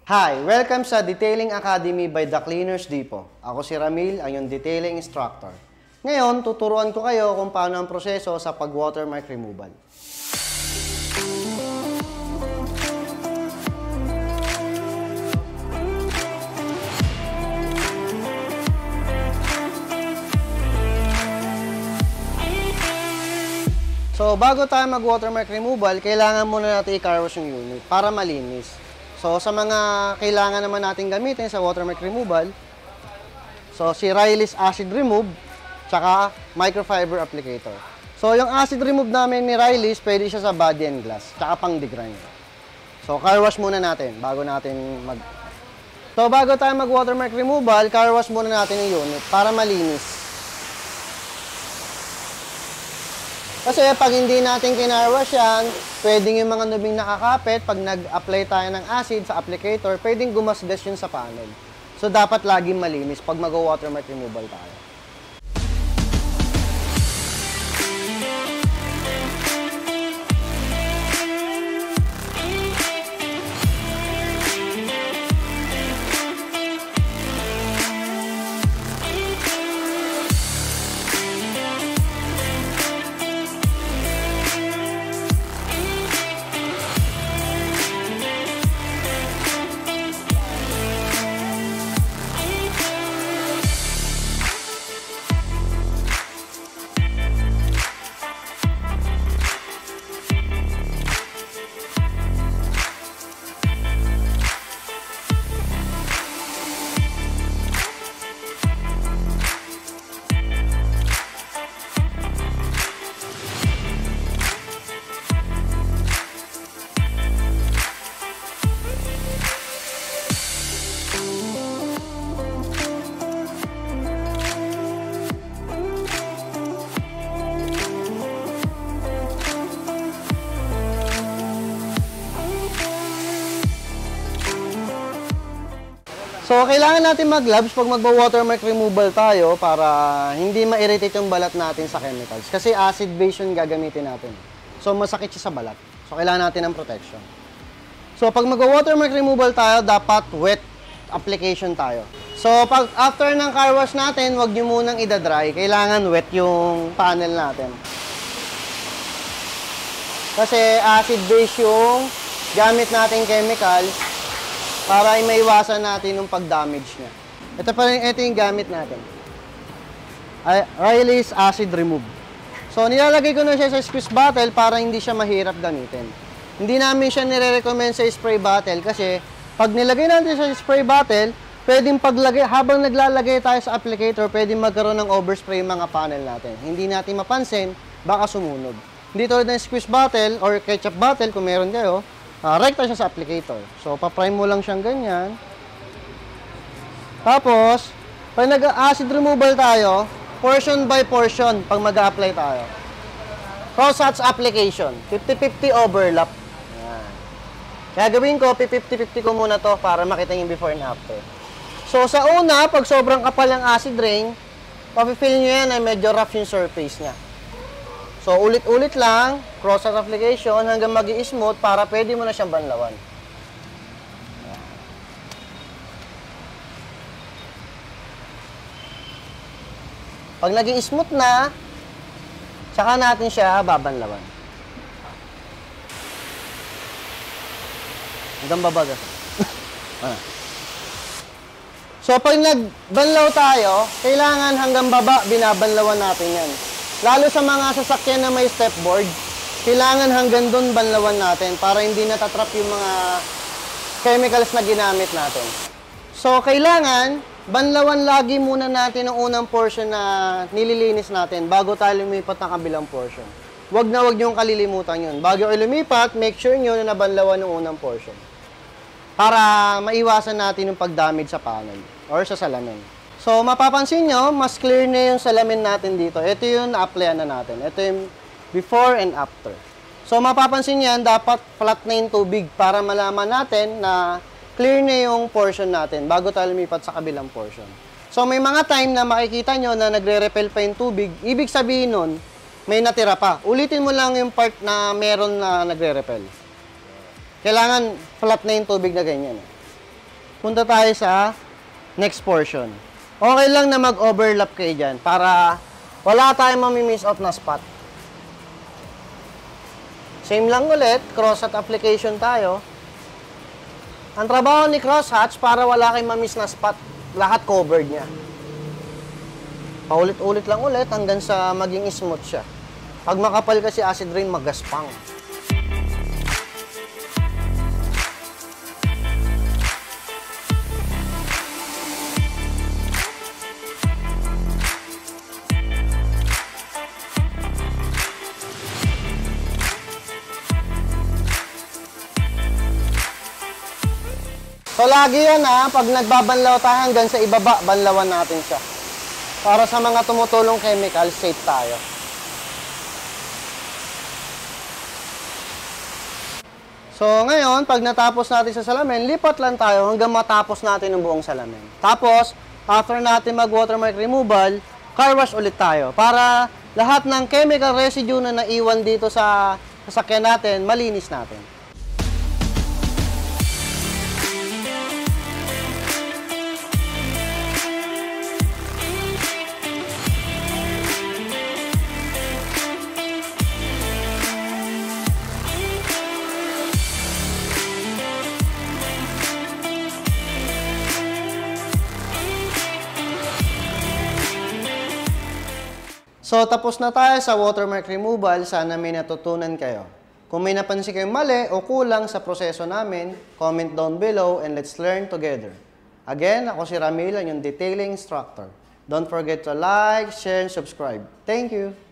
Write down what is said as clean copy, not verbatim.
Hi! Welcome sa Detailing Academy by The Cleaners Depot. Ako si Ramil, ang iyong detailing instructor. Ngayon, tuturuan ko kayo kung paano ang proseso sa pag-watermark removal. So, bago tayo mag-watermark removal, kailangan muna natin i-car wash yung unit para malinis. So, sa mga kailangan naman natin gamitin sa watermark removal, so, si Riley's Acid Remove, tsaka Microfiber Applicator. So, yung acid remove namin ni Riley's, pwede siya sa body and glass, tsaka pang degrind. So, car wash muna natin, bago tayo mag-watermark removal, car wash muna natin yung unit para malinis. Kasi pag hindi natin kinarwash yan, pwedeng yung mga nubing nakakapit, pag nag-apply tayo ng acid sa applicator, pwedeng gumasgas yun sa panel. So, dapat laging malinis pag mag-watermark removal tayo. So, kailangan natin mag-gloves pag magwa-watermark removal tayo para hindi ma-irritate yung balat natin sa chemicals. Kasi acid-base yung gagamitin natin. So, masakit siya sa balat. So, kailangan natin ng protection. So, pag magwa-watermark removal tayo, dapat wet application tayo. So, pag after ng car wash natin, huwag nyo munang idadry. Kailangan wet yung panel natin. Kasi acid-base yung gamit nating chemicals para ay maiwasan natin yung pag-damage niya. Ito yung gamit natin. Riley's Acid Remove. So, nilalagay ko na siya sa squeeze bottle para hindi siya mahirap gamitin. Hindi namin siya nire-recommend sa spray bottle kasi pag nilagay natin sa spray bottle, pwedeng habang naglalagay tayo sa applicator, pwedeng magkaroon ng overspray yung mga panel natin. Hindi natin mapansin, baka sumunog. Hindi tulad ng squeeze bottle or ketchup bottle, kung meron kayo, rekta siya sa applicator. So, pa-prime mo lang siyang ganyan. Tapos, pag nag-acid removal tayo, portion by portion, pag mag-a-apply tayo. Cross-hatch application. 50-50 overlap. Ayan. Kaya gawin ko, 50-50 ko muna to para makita yung before and after. So, sa una, pag sobrang kapal ang acid rain, pa-fill nyo yan ay medyo rough yung surface niya. So, ulit-ulit lang, cross-hatch application hanggang mag-i-smooth para pwede mo na siyang banlawan. Pag nag-i-smooth na, saka natin siya babanlawan. Hanggang babag. So, pag nagbanlaw tayo, kailangan hanggang baba, binabanlawan natin yan. Lalo sa mga sasakyan na may stepboard, kailangan hanggang doon banlawan natin para hindi natatrap yung mga chemicals na ginamit natin. So, kailangan banlawan lagi muna natin ang unang portion na nililinis natin bago tayo lumipat ng kabilang portion. Huwag niyong kalilimutan yun. Bago kayo lumipat, make sure nyo na nabanlawan ng unang portion para maiwasan natin yung pag-damage sa panel or sa salamin. So, mapapansin nyo, mas clear na yung salamin natin dito. Ito yung na-applyan na natin. Ito yung before and after. So, mapapansin nyo yan, dapat flat na yung tubig para malaman natin na clear na yung portion natin bago tayo lumipat sa kabilang portion. So, may mga time na makikita nyo na nagre-repel pa yung tubig. Ibig sabihin nun, may natira pa. Ulitin mo lang yung part na meron na nagre-repel. Kailangan flat na yung tubig na ganyan. punta tayo sa next portion. Okay lang na mag-overlap kayo dyan para wala tayong mamimiss out na spot. Same lang ulit, crosshatch application tayo. Ang trabaho ni crosshatch para wala kayong mamiss na spot, lahat covered niya. Paulit-ulit lang ulit hanggang sa maging smooth siya. Pag makapal kasi acid rain, magaspang. So, lagi yan pag nagbabanlaw tayo hanggang sa ibaba, banlawan natin siya. Para sa mga tumutulong chemical, safe tayo. So, ngayon, pag natapos natin sa salamin, lipat lang tayo hanggang matapos natin ang buong salamin. Tapos, after natin mag-watermark removal, car wash ulit tayo. Para lahat ng chemical residue na naiwan dito sa sasakyan natin, malinis natin. So, tapos na tayo sa watermark removal. Sana may natutunan kayo. Kung may napansin kayong mali o kulang sa proseso namin, comment down below and let's learn together. Again, ako si Ramil, yung detailing instructor. Don't forget to like, share, and subscribe. Thank you!